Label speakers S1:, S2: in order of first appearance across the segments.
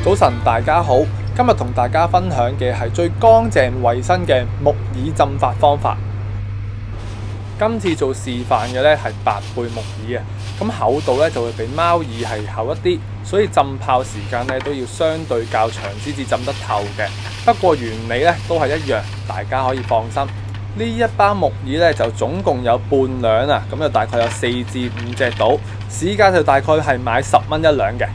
S1: 早晨，大家好。今日同大家分享嘅係最乾淨衛生嘅木耳浸發方法。今次做示範嘅咧係8倍木耳啊，咁厚度咧就會比貓耳係厚一啲，所以浸泡時間咧都要相對較長先至浸得透嘅。不過原理咧都係一樣，大家可以放心。呢一包木耳咧就總共有半兩啊，咁就大概有4至5隻到，市價就大概係買10蚊一兩嘅。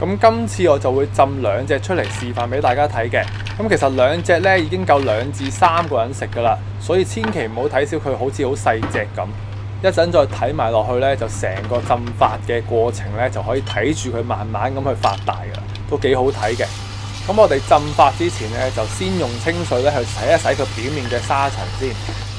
S1: 咁今次我就會浸2隻出嚟示範俾大家睇嘅。咁其實2隻咧已經夠2至3個人食噶啦，所以千祈唔好睇小佢好似好細隻咁。一陣再睇埋落去咧，就成個浸發嘅過程咧就可以睇住佢慢慢咁去發大噶啦，都幾好睇嘅。咁我哋浸發之前咧，就先用清水咧去洗一洗佢表面嘅沙塵先，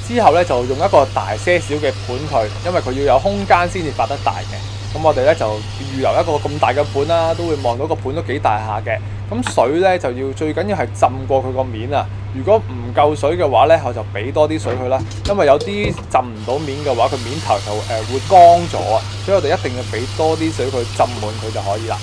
S1: 之後咧就用一個大些少嘅盤佢，因為佢要有空間先至發得大嘅。咁我哋咧就預留一個咁大嘅盤啦，都會望到個盤都幾大下嘅。咁水咧就要最緊要係浸過佢個面啊。如果唔夠水嘅話咧，我就俾多啲水佢啦。因為有啲浸唔到面嘅話，佢面頭就會乾咗啊。所以我哋一定要俾多啲水佢浸滿佢就可以啦。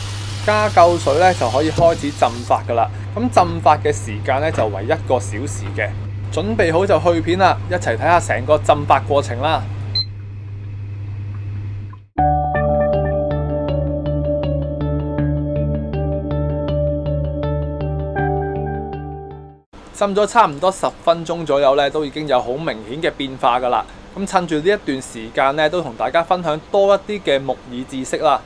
S1: 加夠水咧就可以開始浸發噶啦。咁浸發嘅時間咧就為1個小時嘅。準備好就去片啦，一齊睇下成個浸發過程啦。浸咗差唔多10分鐘左右咧，都已經有好明顯嘅變化噶啦。咁趁住呢一段時間咧，都同大家分享多一啲嘅木耳知識啦。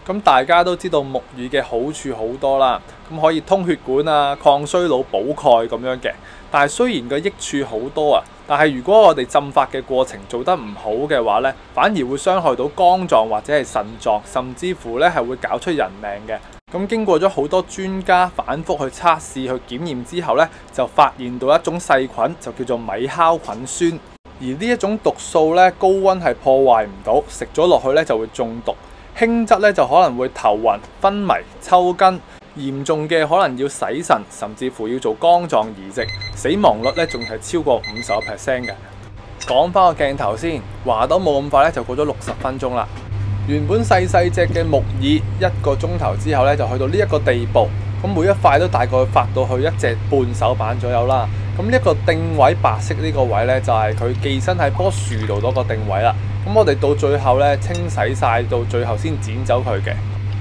S1: 咁大家都知道木耳嘅好處好多啦，咁可以通血管啊、抗衰老、補鈣咁樣嘅。但係雖然個益處好多啊，但係如果我哋浸發嘅過程做得唔好嘅話咧，反而會傷害到肝臟或者係腎臟，甚至乎咧係會搞出人命嘅。咁經過咗好多專家反覆去測試、去檢驗之後咧，就發現到一種細菌，就叫做米酵菌酸。而呢一種毒素咧，高溫係破壞唔到，食咗落去咧就會中毒。輕則咧就可能會頭暈、昏迷、抽筋，嚴重嘅可能要洗腎，甚至乎要做肝臟移植，死亡率咧仲係超過50%嘅。講翻個鏡頭先，話都冇咁快咧，就過咗60分鐘啦。原本細隻嘅木耳1個鐘頭之後咧，就去到呢一個地步。咁每一塊都大概發到去1隻半手板左右啦。咁呢一個定位白色呢個位咧，就係佢寄身喺棵樹度嗰個定位啦。咁我哋到最後咧清洗晒，到最後先剪走佢嘅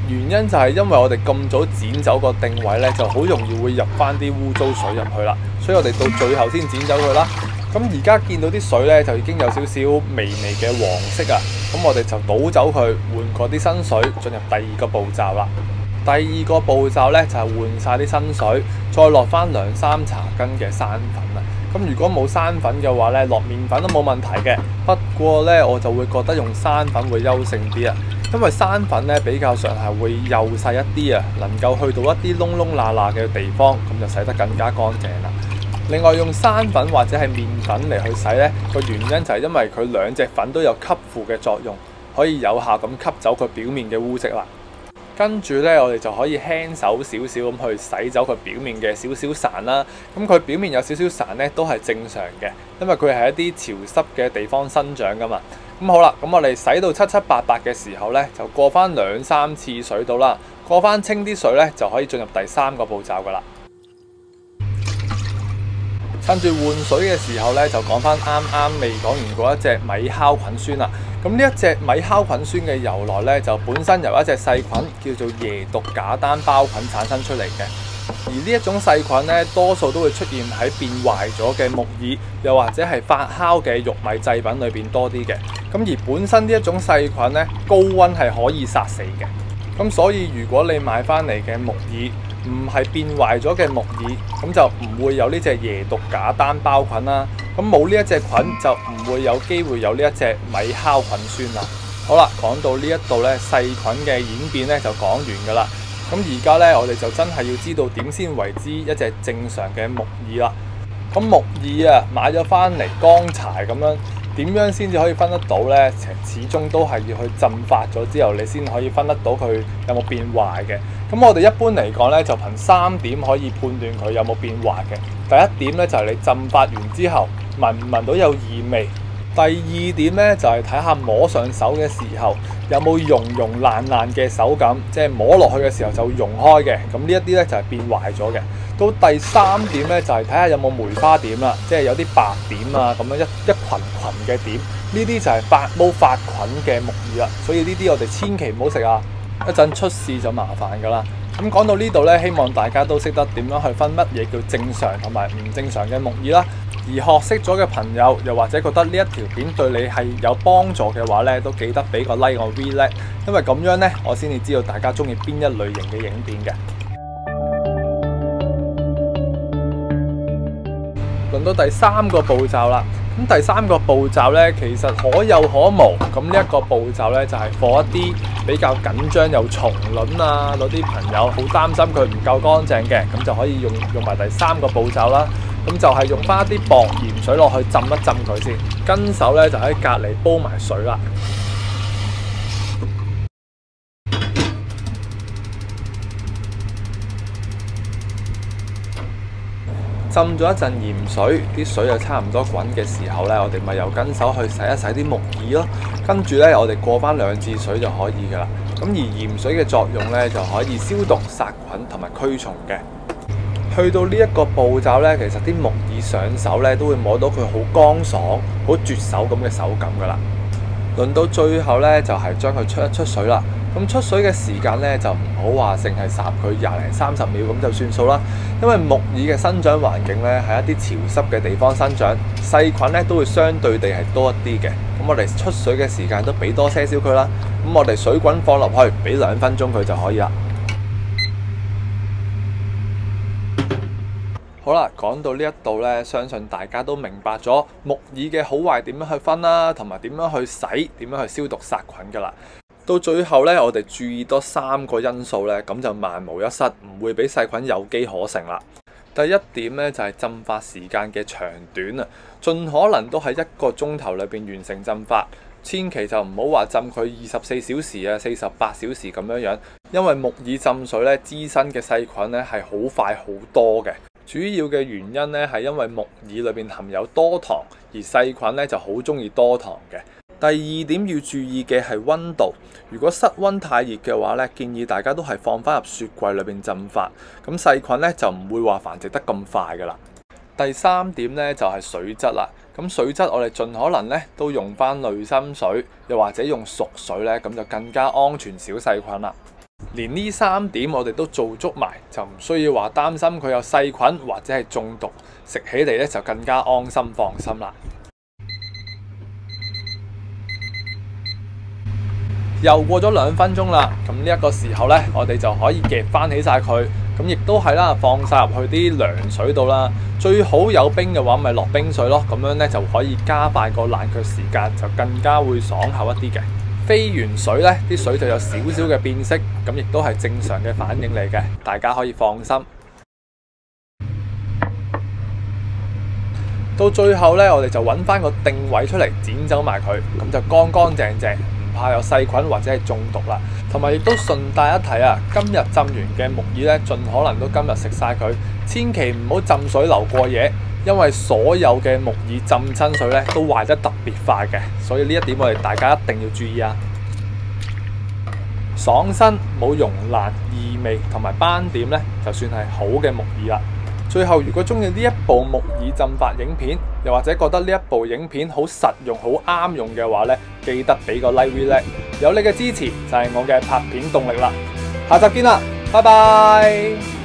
S1: 原因就係因為我哋咁早剪走個定位咧，就好容易會入翻啲污糟水入去啦。所以我哋到最後先剪走佢啦。咁而家見到啲水咧就已經有少少微微嘅黃色啊。咁我哋就倒走佢，換過啲新水，進入第2個步驟啦。第2個步驟咧就係換晒啲新水，再落翻2-3茶羹嘅生粉啊。咁如果冇生粉嘅話咧，落麵粉都冇問題嘅。不過咧，我就會覺得用生粉會優勝啲啊，因為生粉咧比較上係會幼細一啲啊，能夠去到一啲窿窿罅罅嘅地方，咁就洗得更加乾淨啦。另外用生粉或者係麵粉嚟去洗咧，個原因就係因為佢2隻粉都有吸附嘅作用，可以有效咁吸走佢表面嘅污漬啦。跟住咧，我哋就可以輕手少少咁去洗走佢表面嘅少少潺啦。咁佢表面有少少潺咧，都係正常嘅，因為佢係一啲潮濕嘅地方生長噶嘛。咁好啦，咁我哋洗到七七八八嘅時候咧，就過翻2-3次水到啦，過翻清啲水咧，就可以進入第3個步驟噶啦。趁住換水嘅時候咧，就講翻啱啱未講完嗰一隻米酵菌酸啦。咁呢一隻米酵菌酸嘅由來咧，就本身由一隻細菌叫做椰毒假單胞菌產生出嚟嘅。而呢一種細菌咧，多數都會出現喺變壞咗嘅木耳，又或者係發酵嘅玉米製品裏邊多啲嘅。咁而本身呢一種細菌咧，高溫係可以殺死嘅。咁所以如果你買翻嚟嘅木耳唔係變壞咗嘅木耳，咁就唔會有呢隻椰毒假單胞菌啦。咁冇呢一隻菌就唔會有機會有呢一隻米酵菌酸啦。好啦，講到呢一度咧，細菌嘅演變咧就講完噶啦。咁而家咧，我哋就真係要知道點先為之一隻正常嘅木耳啦。咁木耳啊，買咗翻嚟乾柴咁樣，點樣先至可以分得到咧？始終都係要去浸發咗之後，你先可以分得到佢有冇變壞嘅。咁我哋一般嚟講咧，就憑3點可以判斷佢有冇變壞嘅。第一點咧就係你浸發完之後，聞唔聞到有異味？第二點咧就係睇下摸上手嘅時候有冇溶爛嘅手感，即係摸落去嘅時候就溶開嘅，咁呢一啲咧就係變壞咗嘅。到第三點咧就係睇下有冇梅花點啦，即係有啲白點啊咁樣一群嘅點，呢啲就係發菌嘅木耳啦，所以呢啲我哋千祈唔好食啊，一陣出事就麻煩噶啦。咁講到呢度咧，希望大家都識得點樣去分乜嘢叫正常同埋唔正常嘅木耳啦。而學識咗嘅朋友，又或者覺得呢一條片對你係有幫助嘅話咧，都記得俾個 like 我 V-Leg，因為咁樣咧，我先至知道大家中意邊一類型嘅影片嘅。輪到第三個步驟啦，咁第三個步驟咧，其實可有可無。咁呢一個步驟咧，就係放一啲比較緊張有蟲卵啊，嗰啲朋友好擔心佢唔夠乾淨嘅，咁就可以用埋第三個步驟啦。咁就係用翻一啲薄鹽水落去浸一浸佢先，跟手咧就喺隔離煲埋水啦。浸咗一陣鹽水，啲水又差唔多滾嘅時候咧，我哋咪又跟手去洗一洗啲木耳咯。跟住咧，我哋過翻2次水就可以噶啦。咁而鹽水嘅作用咧，就可以消毒、殺菌同埋驅蟲嘅。去到呢一個步驟咧，其實啲木耳上手咧都會摸到佢好乾爽、好絕手咁嘅手感噶啦。輪到最後咧，就係將佢出一出水啦。咁出水嘅時間咧，就唔好話淨係烚佢20零30秒咁就算數啦。因為木耳嘅生長環境咧係一啲潮濕嘅地方生長，細菌咧都會相對地係多一啲嘅。咁我哋出水嘅時間都俾多些少佢啦。咁我哋水滾放落去，俾2分鐘佢就可以啦。好啦，講到呢一度咧，相信大家都明白咗木耳嘅好壞點樣去分啦，同埋點樣去洗、點樣去消毒殺菌噶啦。到最後咧，我哋注意多3個因素咧，咁就萬無一失，唔會俾細菌有機可乘啦。第一點咧就係浸發時間嘅長短啊，盡可能都喺1個鐘頭裏邊完成浸發，千祈就唔好話浸佢24小時啊、48小時咁樣，因為木耳浸水咧滋生嘅細菌咧係好快好多嘅。主要嘅原因咧係因為木耳裏邊含有多糖，而細菌咧就好中意多糖嘅。第二點要注意嘅係溫度，如果室溫太熱嘅話咧，建議大家都係放翻入雪櫃裏邊浸發，咁細菌咧就唔會話繁殖得咁快噶啦。第三點咧就係水質啦，咁水質我哋盡可能咧都用翻濾芯水，又或者用熟水咧，咁就更加安全少細菌啦。連呢3點我哋都做足埋，就唔需要話擔心佢有細菌或者係中毒，食起嚟咧就更加安心放心啦。又過咗2分鐘啦，咁呢一個時候咧，我哋就可以夾翻起晒佢，咁亦都係啦，放晒入去啲涼水度啦。最好有冰嘅話，咪落冰水咯，咁樣咧就可以加快個冷卻時間，就更加會爽口一啲嘅。飛完水咧，啲水就有少少嘅變色，咁亦都係正常嘅反應嚟嘅，大家可以放心。到最後咧，我哋就揾翻個定位出嚟，剪走埋佢，咁就乾乾淨淨，唔怕有細菌或者係中毒啦。同埋亦都順帶一提啊，今日浸完嘅木耳咧，盡可能都今日食晒佢，千祈唔好浸水留過夜。因為所有嘅木耳浸親水咧都壞得特別快嘅，所以呢一點我哋大家一定要注意啊！爽身冇溶爛、異味同埋斑點咧，就算係好嘅木耳啦。最後，如果中意呢一部木耳浸發影片，又或者覺得呢一部影片好實用、好啱用嘅話咧，記得俾個 like V-Leg，有你嘅支持就係我嘅拍片動力啦！下集見啦，拜拜！